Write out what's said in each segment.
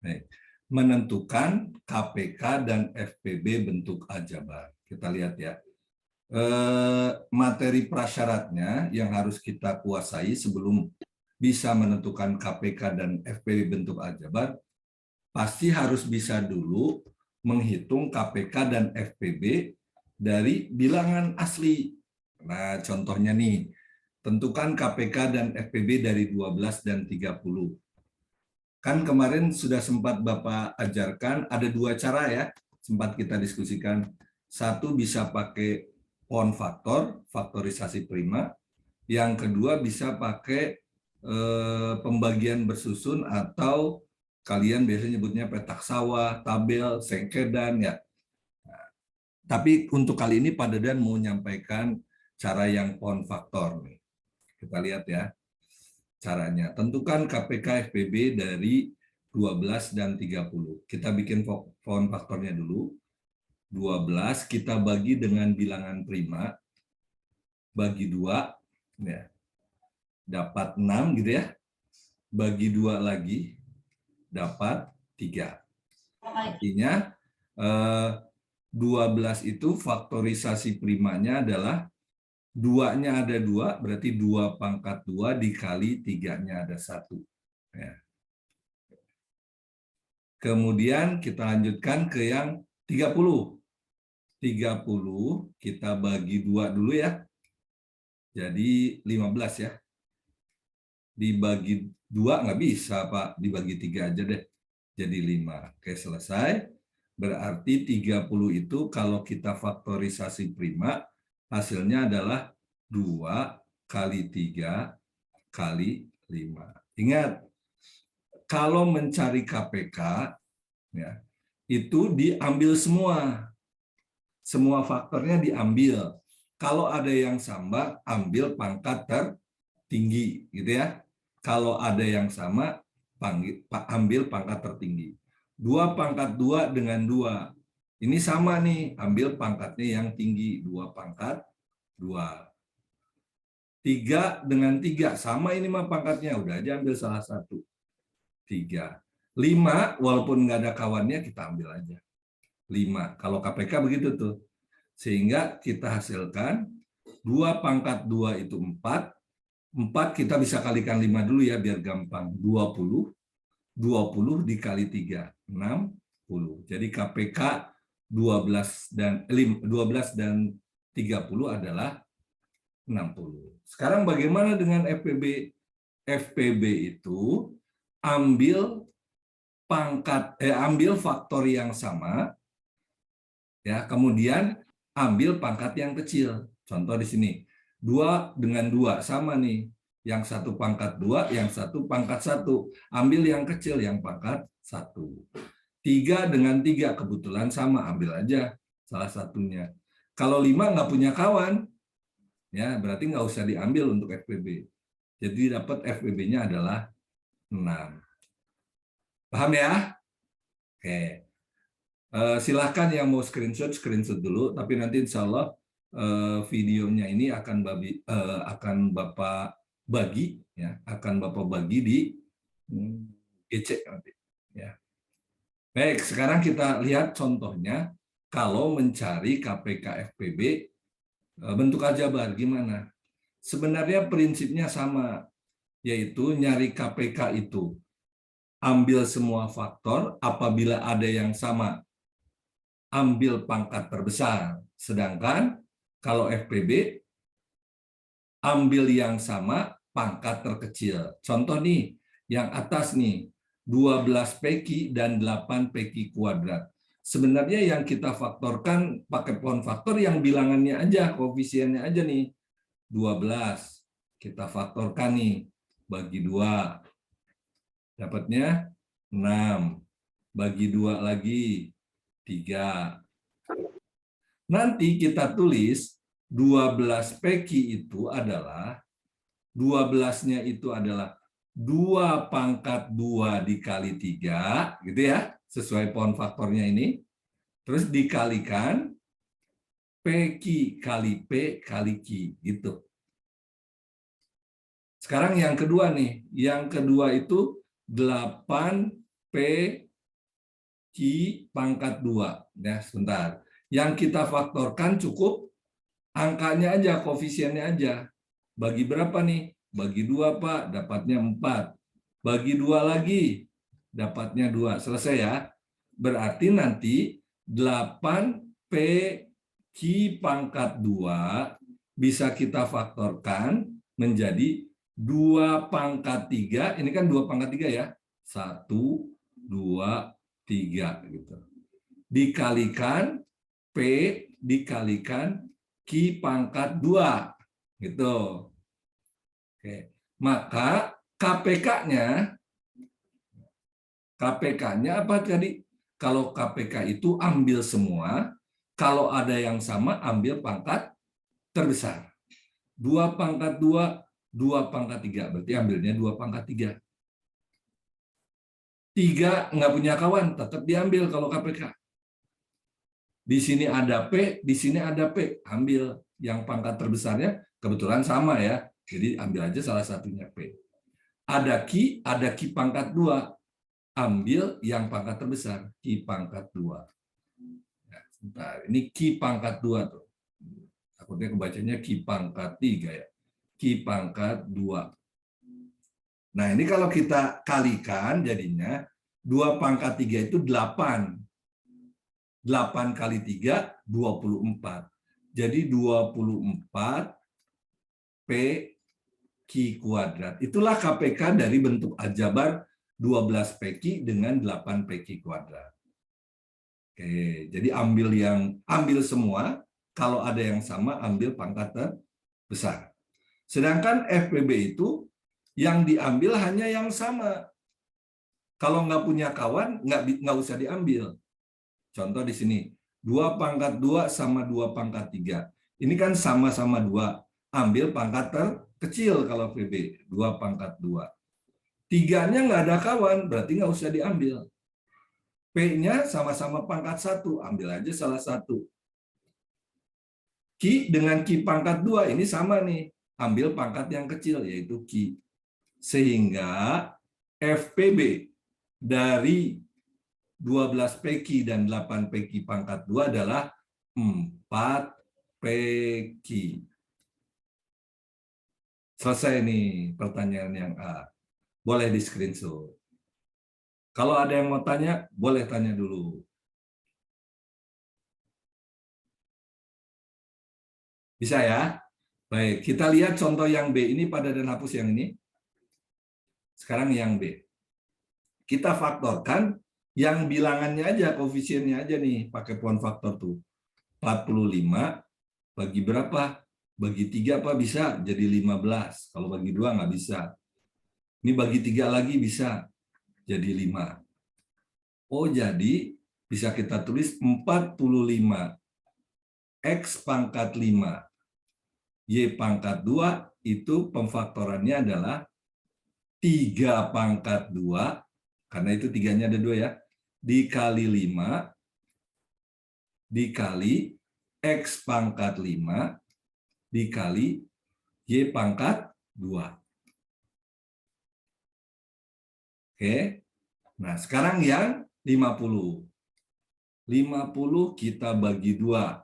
Baik. Menentukan KPK dan FPB bentuk aljabar. Kita lihat ya. Materi prasyaratnya yang harus kita kuasai sebelum bisa menentukan KPK dan FPB bentuk aljabar, pasti harus bisa dulu menghitung KPK dan FPB dari bilangan asli. Nah, contohnya nih, tentukan KPK dan FPB dari 12 dan 30. Kan kemarin sudah sempat Bapak ajarkan ada dua cara ya, sempat kita diskusikan. Satu bisa pakai pohon faktor, faktorisasi prima. Yang kedua bisa pakai pembagian bersusun atau kalian biasanya nyebutnya petak sawah, tabel, sengkedan ya. Tapi untuk kali ini Pak Dedan mau menyampaikan cara yang pohon faktor nih. Kita lihat ya caranya. Tentukan KPK FPB dari 12 dan 30. Kita bikin pohon faktornya dulu. 12 kita bagi dengan bilangan prima. Bagi 2 ya. Dapat 6 gitu ya. Bagi 2 lagi dapat 3. Artinya 12 itu faktorisasi primanya adalah 2-nya ada 2, berarti 2 pangkat 2 dikali 3-nya ada 1. Ya. Kemudian kita lanjutkan ke yang 30. 30 kita bagi 2 dulu ya. Jadi 15 ya. Dibagi 2 nggak bisa Pak, dibagi 3 aja deh. Jadi 5. Oke, selesai. Berarti 30 itu kalau kita faktorisasi prima, hasilnya adalah 2 kali 3 kali 5. Ingat, kalau mencari KPK, ya, itu diambil semua. Semua faktornya diambil. Kalau ada yang sama, ambil pangkat tertinggi. Gitu ya. Kalau ada yang sama, ambil pangkat tertinggi. 2 pangkat 2 dengan 2. Ini sama nih, ambil pangkatnya yang tinggi. 2 pangkat 2. 3 dengan 3, sama ini mah pangkatnya. Udah aja ambil salah satu. 3. 5, walaupun nggak ada kawannya, kita ambil aja. 5. Kalau KPK begitu tuh. Sehingga kita hasilkan 2 pangkat 2 itu 4. 4 kita bisa kalikan 5 dulu ya, biar gampang. 20. 20 dikali 3, 60. Jadi KPK 12 dan 30 adalah 60. Sekarang bagaimana dengan FPB? FPB itu ambil ambil faktor yang sama ya, kemudian ambil pangkat yang kecil. Contoh di sini. 2 dengan 2 sama nih. Yang satu pangkat 2, yang satu pangkat 1. Ambil yang kecil, yang pangkat 1. 3 dengan 3 kebetulan sama, ambil aja salah satunya. Kalau 5 nggak punya kawan, ya berarti nggak usah diambil untuk FPB. Jadi dapat FPB-nya adalah 6. Paham ya? Oke. Silahkan yang mau screenshot dulu, tapi nanti insya Allah videonya ini akan Bapak bagi ya, di GC nanti ya. Baik, sekarang kita lihat contohnya kalau mencari KPK FPB bentuk aljabar gimana? Sebenarnya prinsipnya sama, yaitu nyari KPK itu ambil semua faktor, apabila ada yang sama ambil pangkat terbesar, sedangkan kalau FPB ambil yang sama pangkat terkecil. Contoh nih, yang atas nih, 12 PQ dan 8 PQ kuadrat. Sebenarnya yang kita faktorkan pakai pohon faktor yang bilangannya aja, koefisiennya aja nih. 12. Kita faktorkan nih, bagi 2. Dapatnya 6. Bagi 2 lagi, 3. Nanti kita tulis 12 PQ itu adalah 12-nya itu adalah 2 pangkat 2 dikali 3, gitu ya, sesuai pohon faktornya ini. Terus dikalikan PQ kali P kali Q, gitu. Sekarang yang kedua nih, yang kedua itu 8 P pangkat 2. Ya, sebentar. Yang kita faktorkan cukup angkanya aja, koefisiennya aja. Bagi berapa nih? Bagi 2, Pak, dapatnya 4. Bagi 2 lagi, dapatnya 2. Selesai ya. Berarti nanti 8P Q pangkat 2 bisa kita faktorkan menjadi 2 pangkat 3. Ini kan 2 pangkat 3 ya. 1, 2, 3. Gitu. Dikalikan P dikalikan Q pangkat 2. Gitu. Oke. Maka KPK-nya apa tadi? Kalau KPK itu ambil semua, kalau ada yang sama ambil pangkat terbesar. 2 pangkat 2, 2 pangkat 3. Berarti ambilnya 2 pangkat 3. 3 nggak punya kawan, tetap diambil kalau KPK. Di sini ada P, di sini ada P. Ambil yang pangkat terbesarnya, kebetulan sama ya. Jadi ambil aja salah satunya P. Ada Q pangkat 2. Ambil yang pangkat terbesar, Q pangkat 2. Nah, sebentar. Ini Q pangkat 2 tuh. Takutnya kebacanya Q pangkat 3 ya. Q pangkat 2. Nah, ini kalau kita kalikan jadinya 2 pangkat 3 itu 8. 8 kali 3, 24. Jadi 24 P Q kuadrat. Itulah KPK dari bentuk aljabar 12 PQ dengan 8 PQ kuadrat. Oke, jadi ambil semua, kalau ada yang sama ambil pangkat terbesar. Sedangkan FPB itu yang diambil hanya yang sama. Kalau nggak punya kawan, nggak usah diambil. Contoh di sini, 2 pangkat 2 sama 2 pangkat 3. Ini kan sama-sama 2. Ambil pangkat terkecil kalau FPB, 2 pangkat 2. 3-nya nggak ada kawan, berarti nggak usah diambil. P-nya sama-sama pangkat 1, ambil aja salah satu. Q dengan Q pangkat 2 ini sama nih, ambil pangkat yang kecil yaitu Q. Sehingga FPB dari 12 PQ dan 8 PQ pangkat 2 adalah 4 PQ. Selesai nih pertanyaan yang A. Boleh di screenshot. Kalau ada yang mau tanya, boleh tanya dulu. Bisa ya? Baik, kita lihat contoh yang B. Ini pada dan hapus yang ini. Sekarang yang B. Kita faktorkan yang bilangannya aja, koefisiennya aja nih, pakai pohon faktor tuh. 45 bagi berapa? Bagi 3 apa bisa? Jadi 15. Kalau bagi 2 nggak bisa. Ini bagi 3 lagi bisa. Jadi 5. Oh, jadi bisa kita tulis 45 X pangkat 5 Y pangkat 2 itu pemfaktorannya adalah 3 pangkat 2, karena itu 3-nya ada 2 ya, dikali 5 dikali X pangkat 5 dikali Y pangkat 2. Oke. Nah, sekarang yang 50. 50 kita bagi 2.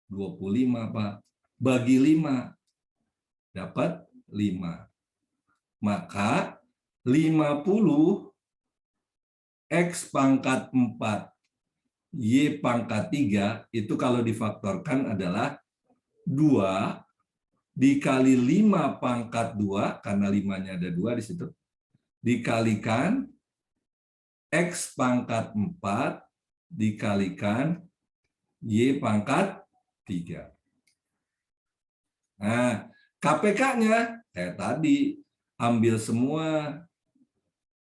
25, Pak. Bagi 5. Dapat 5. Maka 50 X pangkat 4 Y pangkat 3 itu kalau difaktorkan adalah 2 dikali 5 pangkat 2, karena 5-nya ada 2 di situ, dikalikan X pangkat 4 dikalikan Y pangkat 3. Nah, KPK-nya kayak tadi, ambil semua.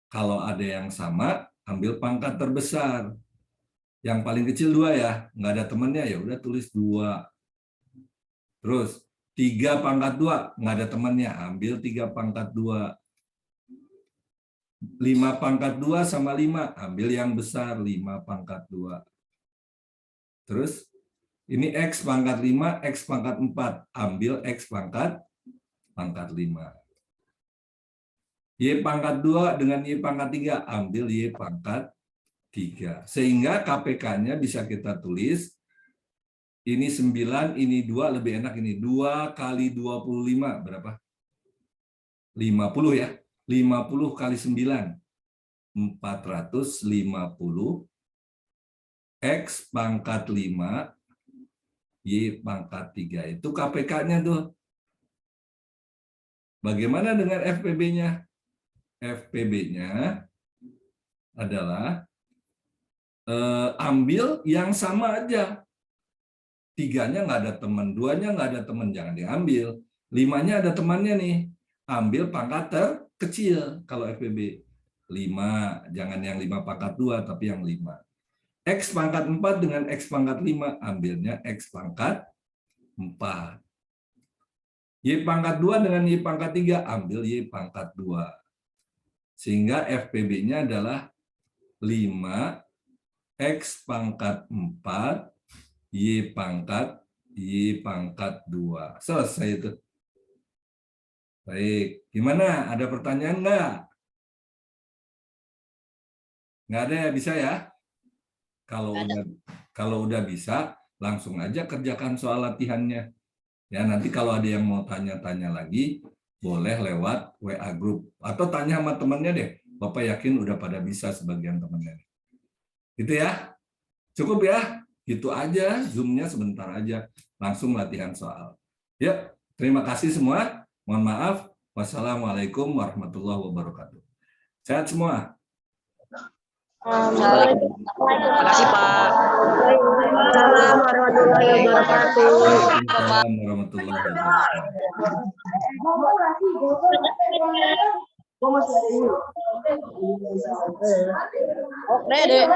Kalau ada yang sama, ambil pangkat terbesar. Yang paling kecil 2 ya, nggak ada temannya, ya udah tulis 2. Terus 3 pangkat 2, nggak ada temannya, ambil 3 pangkat 2. 5 pangkat 2 sama 5, ambil yang besar, 5 pangkat 2. Terus ini X pangkat 5, X pangkat 4, ambil X pangkat 5. Y pangkat 2 dengan Y pangkat 3, ambil Y pangkat 3. Sehingga KPK-nya bisa kita tulis, ini 9, ini 2, lebih enak ini. 2 kali 25, berapa? 50 ya. 50 kali 9. 450. X pangkat 5, Y pangkat 3. Itu KPK-nya tuh. Bagaimana dengan FPB-nya? FPB-nya adalah ambil yang sama aja. 3-nya nggak ada teman, 2-nya nggak ada teman, jangan diambil. 5-nya ada temannya nih. Ambil pangkat terkecil kalau FPB. 5, jangan yang 5 pangkat 2, tapi yang 5. X pangkat 4 dengan X pangkat 5, ambilnya X pangkat 4. Y pangkat 2 dengan Y pangkat 3, ambil Y pangkat 2. Sehingga FPB-nya adalah 5 X pangkat 4, Y pangkat 2. Selesai itu. Baik, gimana? Ada pertanyaan nggak? Nggak ada ya, bisa ya? Kalau udah bisa, langsung aja kerjakan soal latihannya. Ya, nanti kalau ada yang mau tanya-tanya lagi, boleh lewat WA group atau tanya sama temennya deh. Bapak yakin udah pada bisa sebagian temennya. Gitu ya. Cukup ya. Gitu aja, Zoom-nya sebentar aja. Langsung latihan soal. Ya, terima kasih semua. Mohon maaf. Wassalamualaikum warahmatullahi wabarakatuh. Sehat semua. Terima kasih, Pak. Assalamualaikum warahmatullahi wabarakatuh. Waalaikumsalam warahmatullahi wabarakatuh. Oke, Dek.